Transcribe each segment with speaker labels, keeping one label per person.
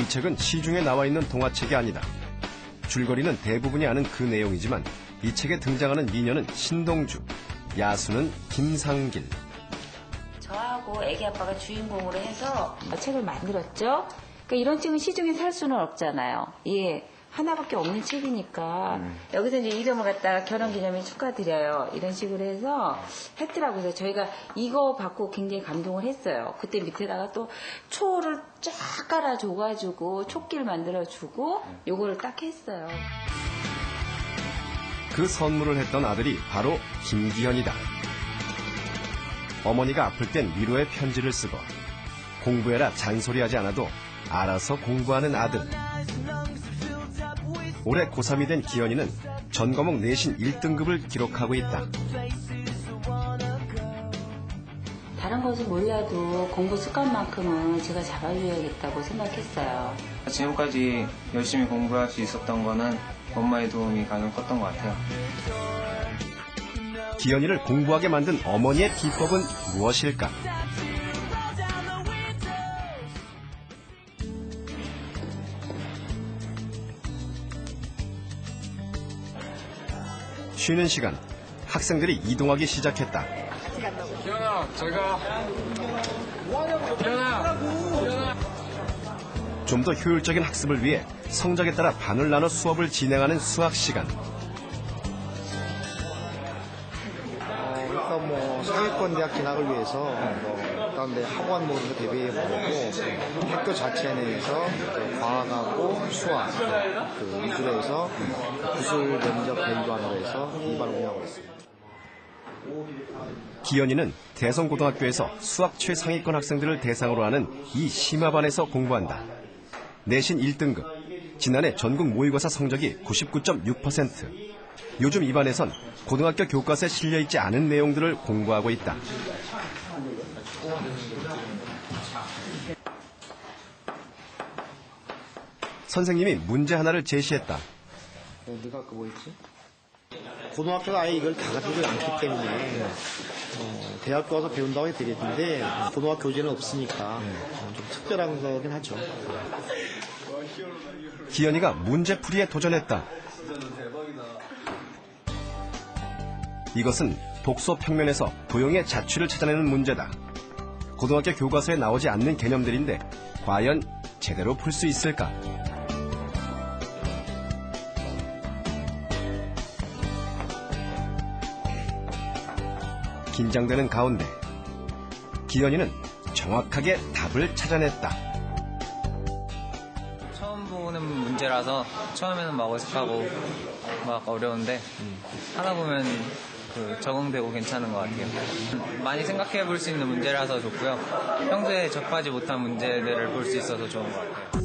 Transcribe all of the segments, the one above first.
Speaker 1: 이 책은 시중에 나와 있는 동화책이 아니다. 줄거리는 대부분이 아는 그 내용이지만 이 책에 등장하는 미녀는 신동주, 야수는 김상길.
Speaker 2: 저하고 애기 아빠가 주인공으로 해서 책을 만들었죠. 그러니까 이런 책은 시중에 살 수는 없잖아요. 예, 하나밖에 없는 책이니까 여기서 이제 이름을 갖다가 결혼기념일 축하드려요 이런 식으로 해서 했더라고요. 그래서 저희가 이거 받고 굉장히 감동을 했어요. 그때 밑에다가 또 초를 쫙 깔아줘가지고 촛길 만들어주고 요거를 딱 했어요.
Speaker 1: 그 선물을 했던 아들이 바로 김기현이다. 어머니가 아플 땐 위로의 편지를 쓰고 공부해라 잔소리하지 않아도 알아서 공부하는 아들. 올해 고3이 된 기현이는 전과목 내신 1등급을 기록하고 있다.
Speaker 2: 다른 것은 몰라도 공부 습관만큼은 제가 잡아줘야겠다고 생각했어요.
Speaker 3: 지금까지 열심히 공부할 수 있었던 거는 엄마의 도움이 가장 컸던 것 같아요.
Speaker 1: 기현이를 공부하게 만든 어머니의 비법은 무엇일까? 쉬는 시간, 학생들이 이동하기 시작했다.
Speaker 4: 기현아, 제가 기현아.
Speaker 1: 좀 더 효율적인 학습을 위해 성적에 따라 반을 나눠 수업을 진행하는 수학 시간.
Speaker 5: 일단 상위권 대학 진학을 위해서 일단 학원 모든 거 대비해보고 학교 자체 내에서 과학하고 수학 그 위주로 해서 구술 면접 대입반으로 해서 이반을 운영하고 있습니다.
Speaker 1: 기현이는 대성고등학교에서 수학 최상위권 학생들을 대상으로 하는 이 심화반에서 공부한다. 내신 1등급, 지난해 전국 모의고사 성적이 99.6%. 요즘 이 반에선 고등학교 교과서에 실려있지 않은 내용들을 공부하고 있다. 선생님이 문제 하나를 제시했다.
Speaker 5: 네가 아까 뭐 있지? 고등학교가 아예 이걸 다 가르치지 않기 때문에 대학교 와서 배운다고 해야 되겠는데 고등학교 교재는 없으니까 좀 특별한 거긴 하죠.
Speaker 1: 기현이가 문제풀이에 도전했다. 이것은 독서 평면에서 도형의 자취를 찾아내는 문제다. 고등학교 교과서에 나오지 않는 개념들인데 과연 제대로 풀 수 있을까? 긴장되는 가운데 기현이는 정확하게 답을 찾아냈다.
Speaker 3: 처음 보는 문제라서 처음에는 막 어색하고 막 어려운데 하다 보면 적응되고 괜찮은 것 같아요. 많이 생각해 볼 수 있는 문제라서 좋고요. 평소에 접하지 못한 문제들을 볼 수 있어서 좋은 것 같아요.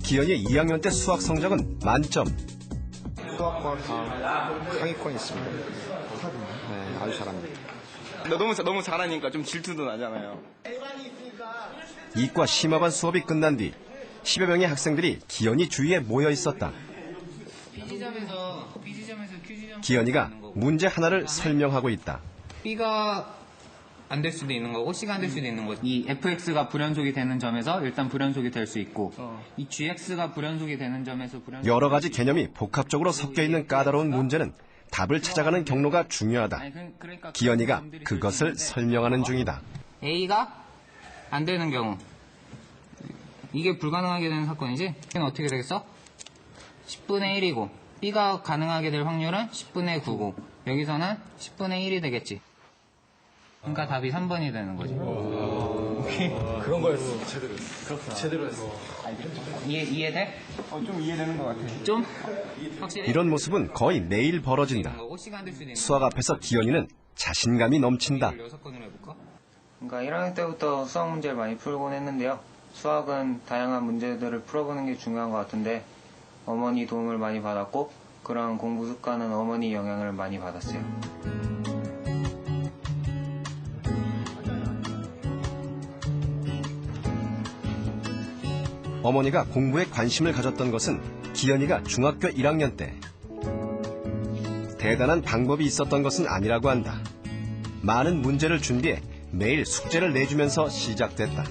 Speaker 1: 기현이의 2학년 때 수학 성적은 만점.
Speaker 5: 수학과 다 상위권에 있습니다. 네, 아주 잘합니다.
Speaker 6: 너무 잘하니까 좀 질투도 나잖아요.
Speaker 1: 이과 심화반 수업이 끝난 뒤 10여 명의 학생들이 기현이 주위에 모여 있었다. 기현이가 문제 하나를 설명하고 있다.
Speaker 7: B가 안 될 수도 있는 거고 C가 안 될 수도 있는 거지. 이 fx가 불연속이 되는 점에서 일단 불연속이 될 수 있고 이 gx가 불연속이 되는 점에서 불연속이
Speaker 1: 여러 가지 개념이 복합적으로 섞여 있는 까다로운 문제는 답을 찾아가는 경로가 중요하다.
Speaker 7: 그러니까
Speaker 1: 기현이가 그것을 설명하는 중이다.
Speaker 7: A가 안 되는 경우 이게 불가능하게 되는 사건이지? 이건 어떻게 되겠어? 10분의 1이고 B가 가능하게 될 확률은 10분의 9고 여기서는 10분의 1이 되겠지. 그러니까 답이 3번이 되는 거지.
Speaker 4: 그런 거였어. 제대로 했어.
Speaker 7: 이해돼?
Speaker 6: 좀 이해되는 것 같아.
Speaker 7: 좀? 확실히?
Speaker 1: 이런 모습은 거의 매일 벌어진다.
Speaker 7: C가 안 될 수도 있는
Speaker 1: 수학 앞에서 기현이는 자신감이 넘친다.
Speaker 7: 6건으로 해볼까?
Speaker 3: 그러니까 1학년 때부터 수학 문제를 많이 풀곤 했는데요. 수학은 다양한 문제들을 풀어보는 게 중요한 것 같은데 어머니 도움을 많이 받았고 그런 공부 습관은 어머니 영향을 많이 받았어요.
Speaker 1: 어머니가 공부에 관심을 가졌던 것은 기현이가 중학교 1학년 때. 대단한 방법이 있었던 것은 아니라고 한다. 많은 문제를 준비해 매일 숙제를 내주면서 시작됐다.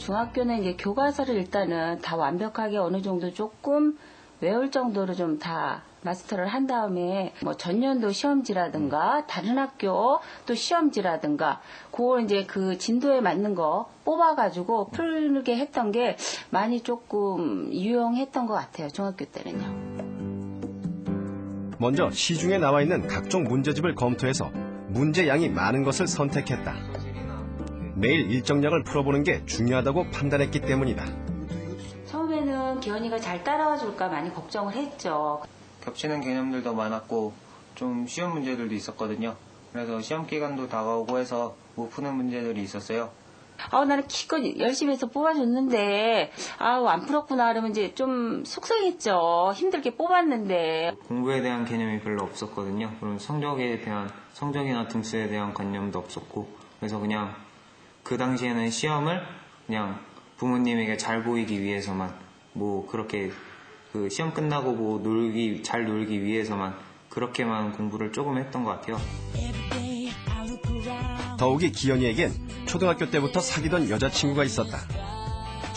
Speaker 2: 중학교는 이제 교과서를 일단은 다 완벽하게 어느 정도 조금 외울 정도로 좀 다 마스터를 한 다음에 뭐 전년도 시험지라든가 다른 학교 또 시험지라든가 그걸 이제 그 진도에 맞는 거 뽑아가지고 풀게 했던 게 많이 조금 유용했던 것 같아요. 중학교 때는요.
Speaker 1: 먼저 시중에 나와 있는 각종 문제집을 검토해서 문제 양이 많은 것을 선택했다. 매일 일정량을 풀어보는 게 중요하다고 판단했기 때문이다.
Speaker 2: 처음에는 기현이가 잘 따라와 줄까 많이 걱정을 했죠.
Speaker 3: 겹치는 개념들도 많았고 좀 쉬운 문제들도 있었거든요. 그래서 시험 기간도 다가오고 해서 못 푸는 문제들이 있었어요.
Speaker 2: 나는 기껏 열심히 해서 뽑아줬는데 안 풀었구나 그러면 이제 좀 속상했죠. 힘들게 뽑았는데.
Speaker 3: 공부에 대한 개념이 별로 없었거든요. 그럼 성적이나 등수에 대한 관념도 없었고, 그래서 그냥 그 당시에는 시험을 그냥 부모님에게 잘 보이기 위해서만, 뭐 그렇게 그 시험 끝나고 뭐 잘 놀기 위해서만 그렇게만 공부를 조금 했던 것 같아요.
Speaker 1: 더욱이 기현이에겐 초등학교 때부터 사귀던 여자친구가 있었다.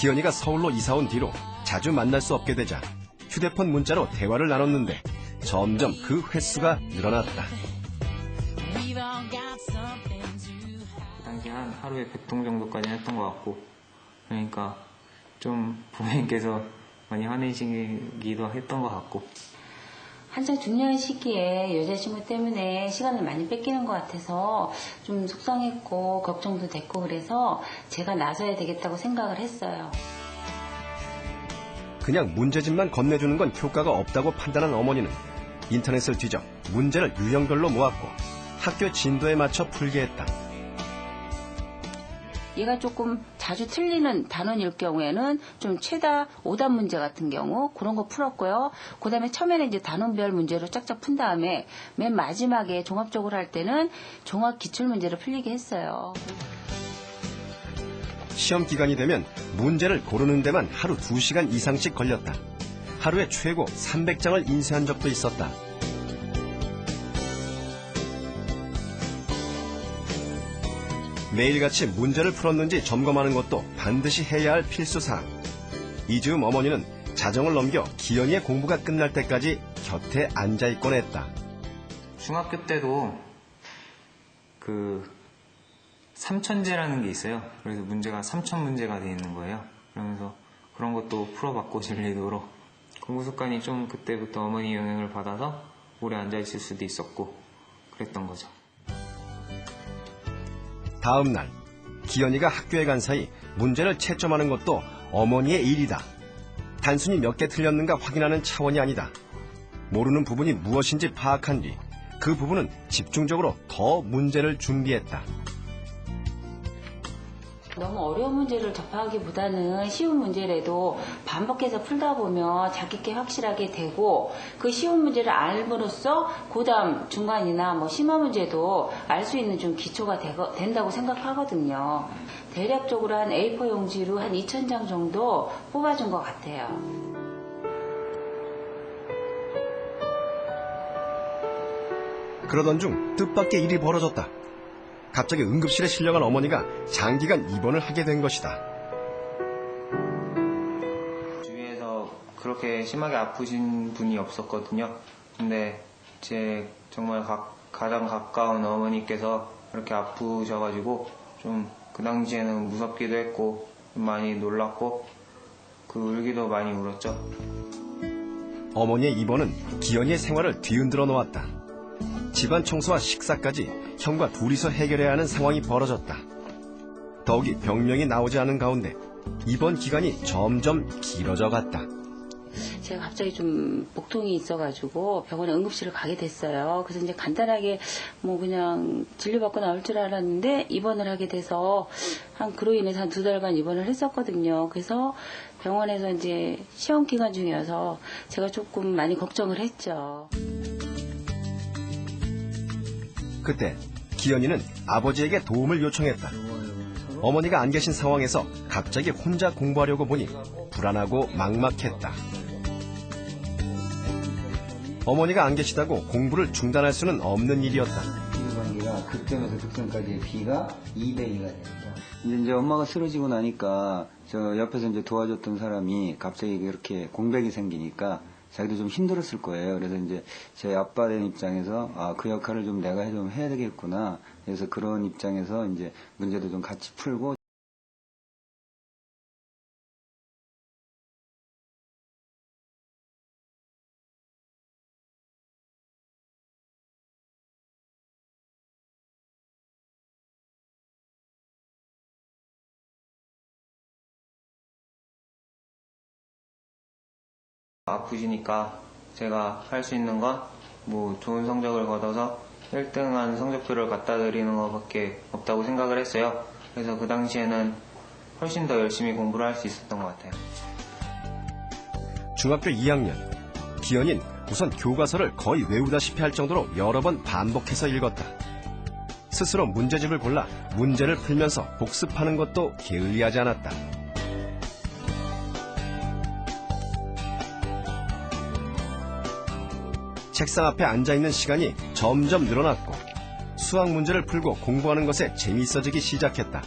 Speaker 1: 기현이가 서울로 이사 온 뒤로 자주 만날 수 없게 되자 휴대폰 문자로 대화를 나눴는데 점점 그 횟수가 늘어났다.
Speaker 3: 그 당시 한 하루에 100통 정도까지 했던 것 같고, 그러니까 좀 부모님께서 많이 화내시기도 했던 것 같고.
Speaker 2: 한창 중요한 시기에 여자친구 때문에 시간을 많이 뺏기는 것 같아서 좀 속상했고 걱정도 됐고 그래서 제가 나서야 되겠다고 생각을 했어요.
Speaker 1: 그냥 문제집만 건네주는 건 효과가 없다고 판단한 어머니는 인터넷을 뒤져 문제를 유형별로 모았고 학교 진도에 맞춰 풀게 했다.
Speaker 2: 얘가 조금 자주 틀리는 단원일 경우에는 좀 최다 오답 문제 같은 경우 그런 거 풀었고요. 그 다음에 처음에는 이제 단원별 문제로 짝짝 푼 다음에 맨 마지막에 종합적으로 할 때는 종합 기출 문제를 풀리게 했어요.
Speaker 1: 시험 기간이 되면 문제를 고르는 데만 하루 2시간 이상씩 걸렸다. 하루에 최고 300장을 인쇄한 적도 있었다. 매일같이 문제를 풀었는지 점검하는 것도 반드시 해야 할 필수사항. 이즈음 어머니는 자정을 넘겨 기현이의 공부가 끝날 때까지 곁에 앉아있곤 했다.
Speaker 3: 중학교 때도 그 삼천제라는 게 있어요. 그래서 문제가 3천 문제가 돼 있는 거예요. 그러면서 그런 것도 풀어봤고 진리도록 공부 습관이 좀 그때부터 어머니 영향을 받아서 오래 앉아있을 수도 있었고 그랬던 거죠.
Speaker 1: 다음 날 기현이가 학교에 간 사이 문제를 채점하는 것도 어머니의 일이다. 단순히 몇 개 틀렸는가 확인하는 차원이 아니다. 모르는 부분이 무엇인지 파악한 뒤 그 부분은 집중적으로 더 문제를 준비했다.
Speaker 2: 너무 어려운 문제를 접하기보다는 쉬운 문제라도 반복해서 풀다 보면 자기께 확실하게 되고 그 쉬운 문제를 알므로써 그 다음 중간이나 뭐 심화 문제도 알 수 있는 좀 기초가 된다고 생각하거든요. 대략적으로 한 A4 용지로 한 2,000장 정도 뽑아준 것 같아요.
Speaker 1: 그러던 중 뜻밖의 일이 벌어졌다. 갑자기 응급실에 실려간 어머니가 장기간 입원을 하게 된 것이다.
Speaker 3: 주위에서 그렇게 심하게 아프신 분이 없었거든요. 근데 제 정말 가장 가까운 어머니께서 그렇게 아프셔가지고 좀 그 당시에는 무섭기도 했고 많이 놀랐고 그 울기도 많이 울었죠.
Speaker 1: 어머니의 입원은 기현이의 생활을 뒤흔들어 놓았다. 집안 청소와 식사까지 형과 둘이서 해결해야 하는 상황이 벌어졌다. 더욱이 병명이 나오지 않은 가운데 입원 기간이 점점 길어져 갔다.
Speaker 2: 제가 갑자기 좀 복통이 있어가지고 병원에 응급실을 가게 됐어요. 그래서 이제 간단하게 뭐 그냥 진료받고 나올 줄 알았는데 입원을 하게 돼서 그로 인해서 한 2달간 입원을 했었거든요. 그래서 병원에서 이제 시험 기간 중이어서 제가 조금 많이 걱정을 했죠.
Speaker 1: 그때 기현이는 아버지에게 도움을 요청했다. 어머니가 안 계신 상황에서 갑자기 혼자 공부하려고 보니 불안하고 막막했다. 어머니가 안 계시다고 공부를 중단할 수는 없는 일이었다.
Speaker 8: 극점에서 극점까지의 B가 2대2가 됩니다. 이제 엄마가 쓰러지고 나니까 저 옆에서 이제 도와줬던 사람이 갑자기 이렇게 공백이 생기니까 자기도 좀 힘들었을 거예요. 그래서 이제 제 아빠 된 입장에서 그 역할을 좀 내가 좀 해야 되겠구나. 그래서 그런 입장에서 이제 문제도 좀 같이 풀고.
Speaker 3: 아프시니까 제가 할 수 있는 건 뭐 좋은 성적을 거둬서 1등한 성적표를 갖다 드리는 것밖에 없다고 생각을 했어요. 그래서 그 당시에는 훨씬 더 열심히 공부를 할 수 있었던 것 같아요.
Speaker 1: 중학교 2학년, 기현인 우선 교과서를 거의 외우다시피 할 정도로 여러 번 반복해서 읽었다. 스스로 문제집을 골라 문제를 풀면서 복습하는 것도 게을리하지 않았다. 책상 앞에 앉아있는 시간이 점점 늘어났고 수학 문제를 풀고 공부하는 것에 재미있어지기 시작했다.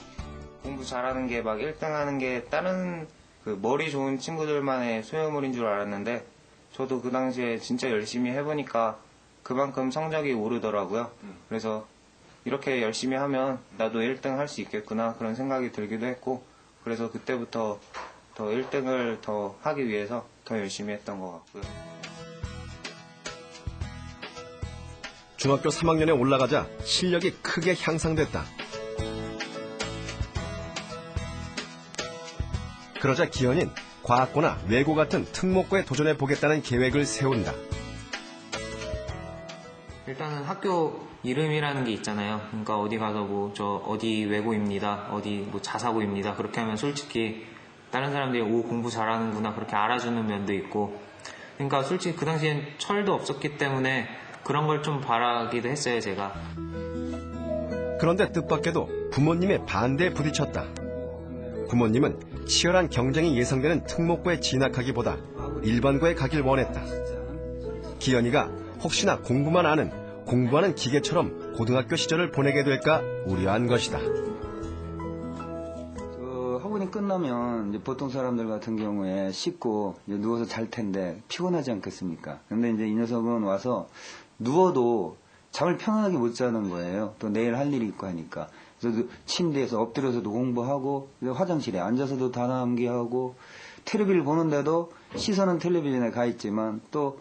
Speaker 3: 공부 잘하는 게 막 1등 하는 게 다른 그 머리 좋은 친구들만의 소유물인 줄 알았는데 저도 그 당시에 진짜 열심히 해보니까 그만큼 성적이 오르더라고요. 그래서 이렇게 열심히 하면 나도 1등 할 수 있겠구나 그런 생각이 들기도 했고 그래서 그때부터 더 1등을 더 하기 위해서 더 열심히 했던 것 같고요.
Speaker 1: 중학교 3학년에 올라가자 실력이 크게 향상됐다. 그러자 기현인 과학고나 외고 같은 특목고에 도전해 보겠다는 계획을 세운다.
Speaker 7: 일단은 학교 이름이라는 게 있잖아요. 그러니까 어디 가서 뭐 저 어디 외고입니다, 어디 뭐 자사고입니다 그렇게 하면 솔직히 다른 사람들이 오 공부 잘하는구나 그렇게 알아주는 면도 있고 그러니까 솔직히 그 당시엔 철도 없었기 때문에 그런 걸 좀 바라기도 했어요, 제가.
Speaker 1: 그런데 뜻밖에도 부모님의 반대에 부딪혔다. 부모님은 치열한 경쟁이 예상되는 특목고에 진학하기보다 일반고에 가길 원했다. 기현이가 혹시나 공부만 아는 공부하는 기계처럼 고등학교 시절을 보내게 될까 우려한 것이다.
Speaker 8: 학원이 끝나면 이제 보통 사람들 같은 경우에 씻고 이제 누워서 잘 텐데 피곤하지 않겠습니까? 근데 이제 이 녀석은 와서 누워도 잠을 편안하게 못 자는 거예요. 또 내일 할 일이 있고 하니까. 그래서 침대에서 엎드려서도 공부하고 화장실에 앉아서도 단어암기하고 텔레비를 보는데도 시선은 텔레비전에 가 있지만 또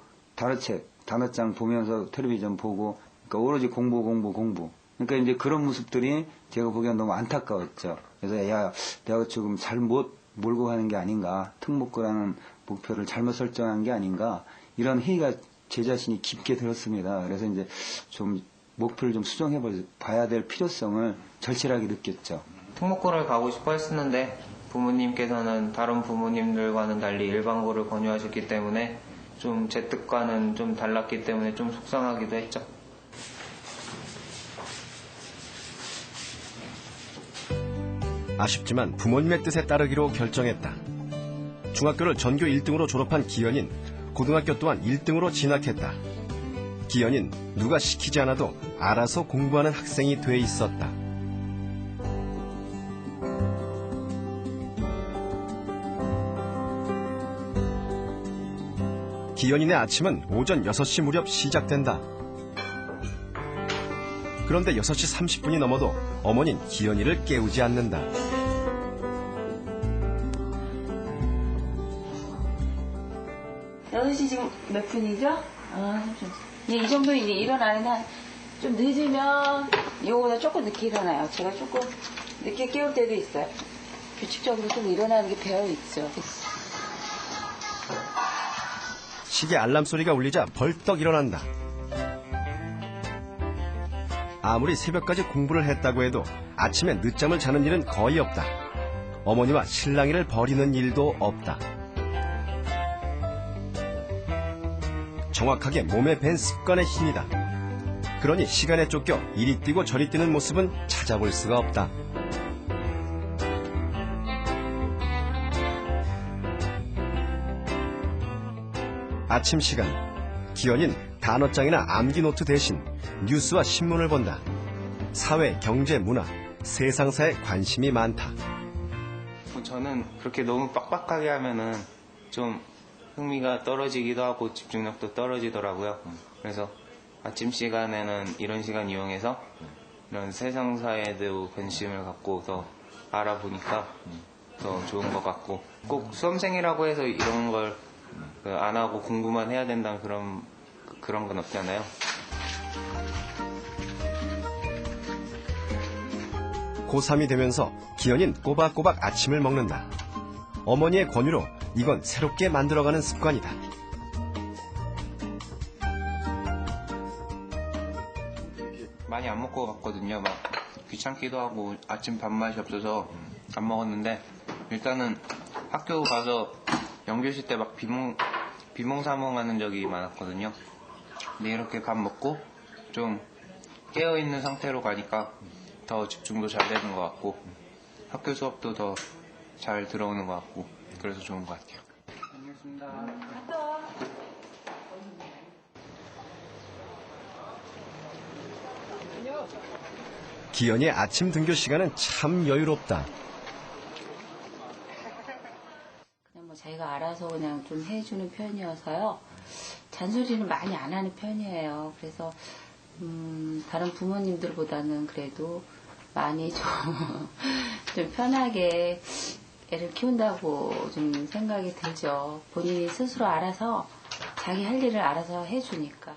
Speaker 8: 단어장 보면서 텔레비전 보고 그러니까 오로지 공부. 그러니까 이제 그런 모습들이 제가 보기엔 너무 안타까웠죠. 그래서 야, 내가 지금 잘못 몰고 가는 게 아닌가. 특목고라는 목표를 잘못 설정한 게 아닌가. 이런 회의가 제 자신이 깊게 들었습니다. 그래서 이제 좀 목표를 좀 수정해 봐야 될 필요성을 절실하게 느꼈죠.
Speaker 3: 특목고를 가고 싶어 했었는데 부모님께서는 다른 부모님들과는 달리 일반고를 권유하셨기 때문에 좀 제 뜻과는 좀 달랐기 때문에 좀 속상하기도 했죠.
Speaker 1: 아쉽지만 부모님의 뜻에 따르기로 결정했다. 중학교를 전교 1등으로 졸업한 기현인, 고등학교 또한 1등으로 진학했다. 기현인 누가 시키지 않아도 알아서 공부하는 학생이 돼 있었다. 기현인의 아침은 오전 6시 무렵 시작된다. 그런데 6시 30분이 넘어도 어머니는 기현이를 깨우지 않는다.
Speaker 2: 여섯 시 지금 몇 분이죠? 이 정도 이제 일어나는 한 좀 늦으면 이거보다 조금 늦게 일어나요. 제가 조금 늦게 깨울 때도 있어요. 규칙적으로 좀 일어나는 게 배어 있죠.
Speaker 1: 시계 알람 소리가 울리자 벌떡 일어난다. 아무리 새벽까지 공부를 했다고 해도 아침에 늦잠을 자는 일은 거의 없다. 어머니와 실랑이를 벌이는 일도 없다. 정확하게 몸에 밴 습관의 힘이다. 그러니 시간에 쫓겨 이리 뛰고 저리 뛰는 모습은 찾아볼 수가 없다. 아침 시간, 기현인 단어장이나 암기 노트 대신 뉴스와 신문을 본다. 사회, 경제, 문화, 세상사에 관심이 많다.
Speaker 3: 저는 그렇게 너무 빡빡하게 하면은 좀 흥미가 떨어지기도 하고 집중력도 떨어지더라고요. 그래서 아침 시간에는 이런 시간 이용해서 이런 세상사에도 관심을 갖고 더 알아보니까 더 좋은 것 같고, 꼭 수험생이라고 해서 이런 걸 안 하고 공부만 해야 된다는 그런 건 없잖아요.
Speaker 1: 고3이 되면서 기현이는 꼬박꼬박 아침을 먹는다. 어머니의 권유로 이건 새롭게 만들어가는 습관이다.
Speaker 3: 많이 안 먹고 갔거든요. 막 귀찮기도 하고 아침 밥맛이 없어서 안 먹었는데, 일단은 학교 가서 영교시 때 막 비몽사몽하는 적이 많았거든요. 근데 이렇게 밥 먹고 좀 깨어있는 상태로 가니까 더 집중도 잘 되는 것 같고 학교 수업도 더 잘 들어오는 것 같고 그래서 좋은 것 같아요.
Speaker 1: 기현이의 아침 등교 시간은 참 여유롭다.
Speaker 2: 그냥 뭐 자기가 알아서 그냥 좀 해주는 편이어서요. 잔소리는 많이 안 하는 편이에요. 그래서 다른 부모님들보다는 그래도 많이 좀 편하게 애를 키운다고 좀 생각이 들죠. 본인이 스스로 알아서 자기 할 일을 알아서 해주니까.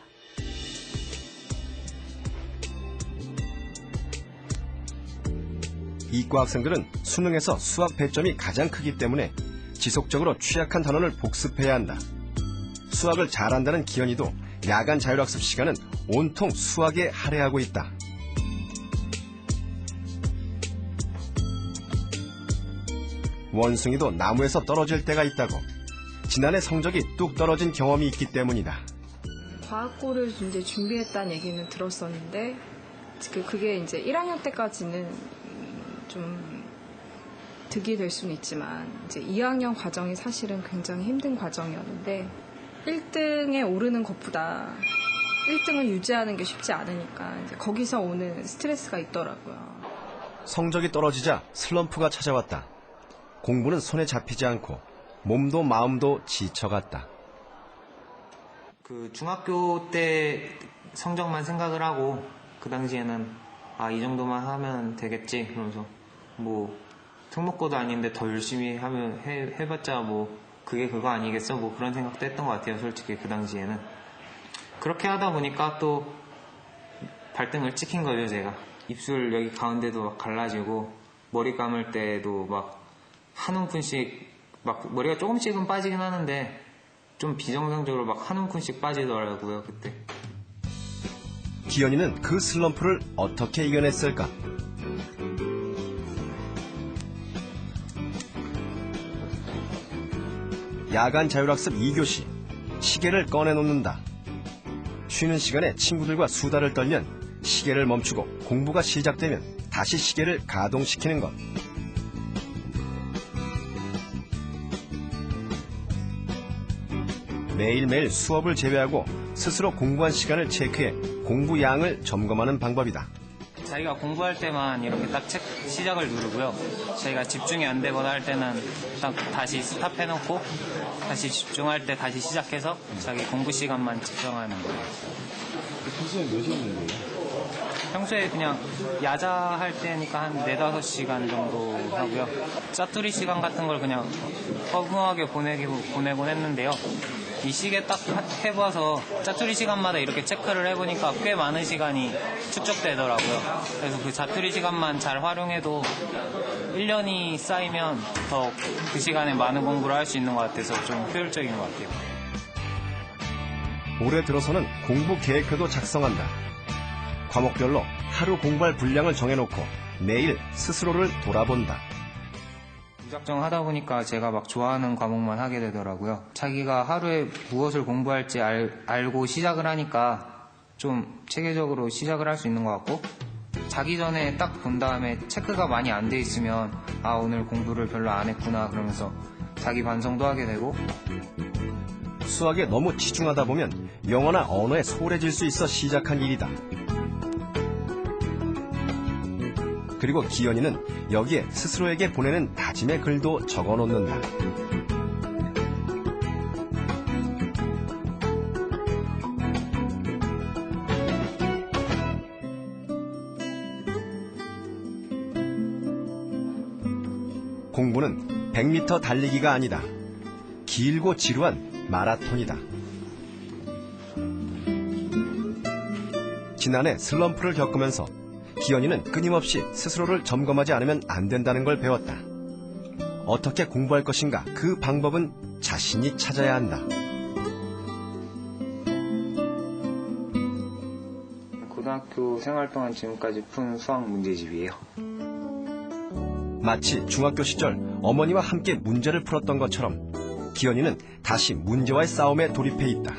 Speaker 1: 이과 학생들은 수능에서 수학 배점이 가장 크기 때문에 지속적으로 취약한 단원을 복습해야 한다. 수학을 잘한다는 기현이도 야간 자율학습 시간은 온통 수학에 할애하고 있다. 원숭이도 나무에서 떨어질 때가 있다고. 지난해 성적이 뚝 떨어진 경험이 있기 때문이다.
Speaker 9: 과학고를 이제 준비했다는 얘기는 들었었는데 그게 이제 1학년 때까지는 좀 득이 될 수는 있지만 이제 2학년 과정이 사실은 굉장히 힘든 과정이었는데 1등에 오르는 것보다 1등을 유지하는 게 쉽지 않으니까 이제 거기서 오는 스트레스가 있더라고요.
Speaker 1: 성적이 떨어지자 슬럼프가 찾아왔다. 공부는 손에 잡히지 않고 몸도 마음도 지쳐갔다.
Speaker 3: 그 중학교 때 성적만 생각을 하고 그 당시에는 이 정도만 하면 되겠지 그러면서 뭐 특목고도 아닌데 더 열심히 하면 해봤자 뭐 그게 그거 아니겠어 뭐 그런 생각도 했던 것 같아요. 솔직히 그 당시에는 그렇게 하다 보니까 또 발등을 찍힌 거죠. 제가 입술 여기 가운데도 막 갈라지고 머리 감을 때도 막 한 움큼씩 막 머리가 조금씩은 빠지긴 하는데 좀 비정상적으로 막 한 움큼씩 빠지더라고요. 그때
Speaker 1: 기현이는 그 슬럼프를 어떻게 이겨냈을까? 야간 자율학습 2교시, 시계를 꺼내놓는다. 쉬는 시간에 친구들과 수다를 떨면 시계를 멈추고 공부가 시작되면 다시 시계를 가동시키는 것. 매일매일 수업을 제외하고 스스로 공부한 시간을 체크해 공부 양을 점검하는 방법이다.
Speaker 3: 자기가 공부할 때만 이렇게 딱 시작을 누르고요. 자기가 집중이 안 되거나 할 때는 딱 다시 스탑해놓고 다시 집중할 때 다시 시작해서 자기 공부 시간만 집중하는 거예요.
Speaker 4: 평소에 몇 시간 정도예요?
Speaker 3: 평소에 그냥 야자할 때니까 한 4-5시간 정도 하고요. 짜투리 시간 같은 걸 그냥 허무하게 보내곤 했는데요. 이 시계 딱 해봐서 짜투리 시간마다 이렇게 체크를 해보니까 꽤 많은 시간이 축적되더라고요. 그래서 그 짜투리 시간만 잘 활용해도 1년이 쌓이면 더 그 시간에 많은 공부를 할 수 있는 것 같아서 좀 효율적인 것 같아요.
Speaker 1: 올해 들어서는 공부 계획표도 작성한다. 과목별로 하루 공부할 분량을 정해놓고 매일 스스로를 돌아본다.
Speaker 3: 무작정 하다 보니까 제가 막 좋아하는 과목만 하게 되더라고요. 자기가 하루에 무엇을 공부할지 알고 시작을 하니까 좀 체계적으로 시작을 할 수 있는 것 같고, 자기 전에 딱 본 다음에 체크가 많이 안 돼 있으면 오늘 공부를 별로 안 했구나 그러면서 자기 반성도 하게 되고.
Speaker 1: 수학에 너무 치중하다 보면 영어나 언어에 소홀해질 수 있어 시작한 일이다. 그리고 기현이는 여기에 스스로에게 보내는 다짐의 글도 적어놓는다. 공부는 100m 달리기가 아니다. 길고 지루한 마라톤이다. 지난해 슬럼프를 겪으면서 기현이는 끊임없이 스스로를 점검하지 않으면 안 된다는 걸 배웠다. 어떻게 공부할 것인가 그 방법은 자신이 찾아야 한다.
Speaker 3: 고등학교 생활 동안 지금까지 푼 수학 문제집이에요.
Speaker 1: 마치 중학교 시절 어머니와 함께 문제를 풀었던 것처럼 기현이는 다시 문제와의 싸움에 돌입해 있다.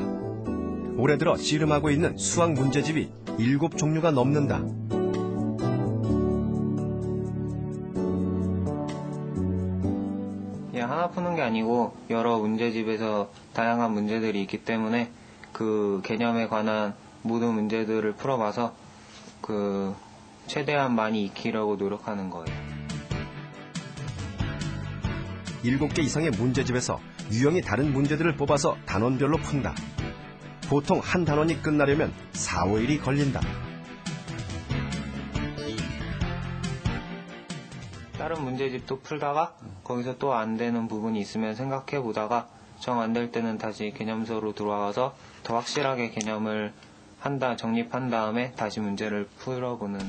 Speaker 1: 올해 들어 씨름하고 있는 수학 문제집이 7종류가 넘는다.
Speaker 3: 그냥 하나 푸는 게 아니고 여러 문제집에서 다양한 문제들이 있기 때문에 그 개념에 관한 모든 문제들을 풀어봐서 최대한 많이 익히려고 노력하는 거예요.
Speaker 1: 7개 이상의 문제집에서 유형이 다른 문제들을 뽑아서 단원별로 푼다. 보통 한 단원이 끝나려면 4, 5일이 걸린다.
Speaker 3: 다른 문제집도 풀다가 거기서 또 안 되는 부분이 있으면 생각해 보다가 정 안 될 때는 다시 개념서로 들어와서 더 확실하게 개념을 정립한 다음에 다시 문제를 풀어보는.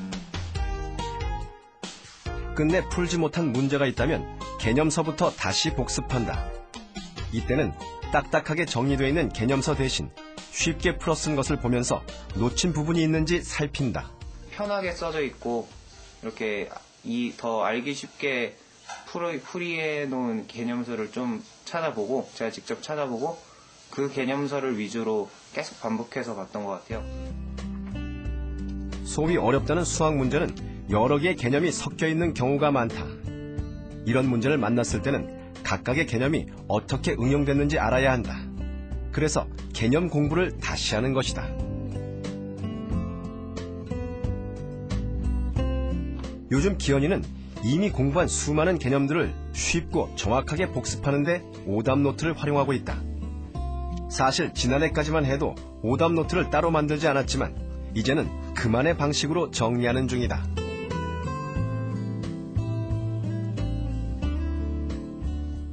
Speaker 1: 끝내 풀지 못한 문제가 있다면 개념서부터 다시 복습한다. 이때는 딱딱하게 정리되어 있는 개념서 대신 쉽게 풀어 쓴 것을 보면서 놓친 부분이 있는지 살핀다.
Speaker 3: 편하게 써져 있고 이렇게 더 알기 쉽게 풀이해 놓은 개념서를 좀 찾아보고 제가 직접 찾아보고 그 개념서를 위주로 계속 반복해서 봤던 것 같아요.
Speaker 1: 소위 어렵다는 수학 문제는 여러 개의 개념이 섞여 있는 경우가 많다. 이런 문제를 만났을 때는 각각의 개념이 어떻게 응용됐는지 알아야 한다. 그래서 개념 공부를 다시 하는 것이다. 요즘 기현이는 이미 공부한 수많은 개념들을 쉽고 정확하게 복습하는데 오답 노트를 활용하고 있다. 사실 지난해까지만 해도 오답 노트를 따로 만들지 않았지만 이제는 그만의 방식으로 정리하는 중이다.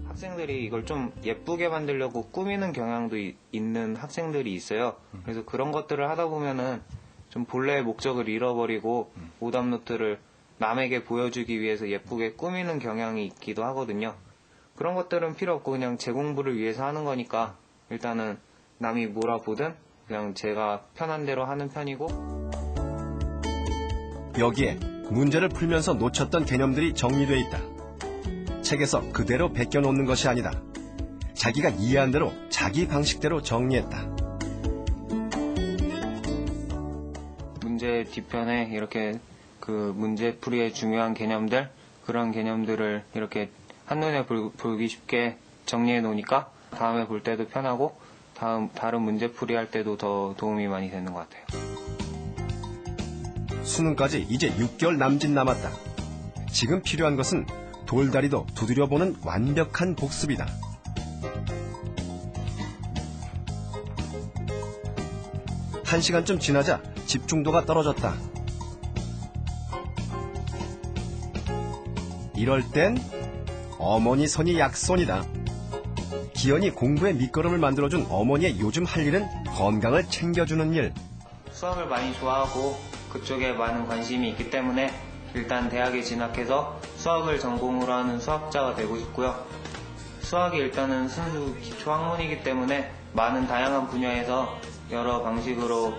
Speaker 3: 학생들이 이걸 좀 예쁘게 만들려고 꾸미는 경향도 있는 학생들이 있어요. 그래서 그런 것들을 하다 보면은 좀 본래의 목적을 잃어버리고 오답 노트를 남에게 보여주기 위해서 예쁘게 꾸미는 경향이 있기도 하거든요. 그런 것들은 필요 없고 그냥 제 공부를 위해서 하는 거니까 일단은 남이 뭐라 보든 그냥 제가 편한 대로 하는 편이고.
Speaker 1: 여기에 문제를 풀면서 놓쳤던 개념들이 정리되어 있다. 책에서 그대로 베껴놓는 것이 아니다. 자기가 이해한 대로 자기 방식대로 정리했다.
Speaker 3: 문제 뒤편에 이렇게 그 문제풀이에 중요한 개념들, 그런 개념들을 이렇게 한눈에 보기 쉽게 정리해 놓으니까 다음에 볼 때도 편하고 다른 문제풀이 할 때도 더 도움이 많이 되는 것 같아요.
Speaker 1: 수능까지 이제 6개월 남짓 남았다. 지금 필요한 것은 돌다리도 두드려보는 완벽한 복습이다. 한 시간쯤 지나자 집중도가 떨어졌다. 이럴 땐 어머니 손이 약손이다. 기현이 공부의 밑거름을 만들어준 어머니의 요즘 할 일은 건강을 챙겨주는 일.
Speaker 3: 수학을 많이 좋아하고 그쪽에 많은 관심이 있기 때문에 일단 대학에 진학해서 수학을 전공으로 하는 수학자가 되고 싶고요. 수학이 일단은 순수 기초학문이기 때문에 많은 다양한 분야에서 여러 방식으로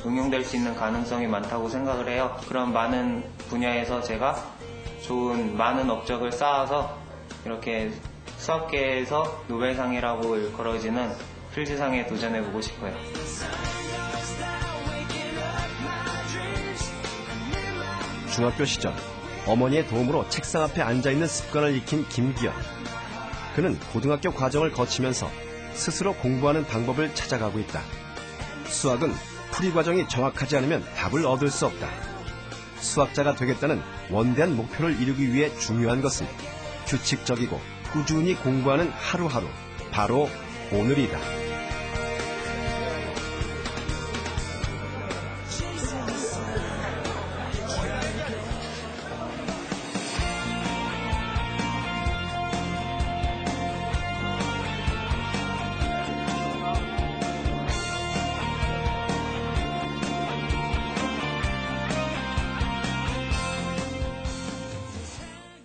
Speaker 3: 응용될 수 있는 가능성이 많다고 생각을 해요. 그런 많은 분야에서 제가 좋은 많은 업적을 쌓아서 이렇게 수학계에서 노벨상이라고 일컬어지는 필즈상에 도전해보고 싶어요.
Speaker 1: 중학교 시절 어머니의 도움으로 책상 앞에 앉아있는 습관을 익힌 김기현. 그는 고등학교 과정을 거치면서 스스로 공부하는 방법을 찾아가고 있다. 수학은 풀이 과정이 정확하지 않으면 답을 얻을 수 없다. 수학자가 되겠다는 원대한 목표를 이루기 위해 중요한 것은 규칙적이고 꾸준히 공부하는 하루하루, 바로 오늘이다.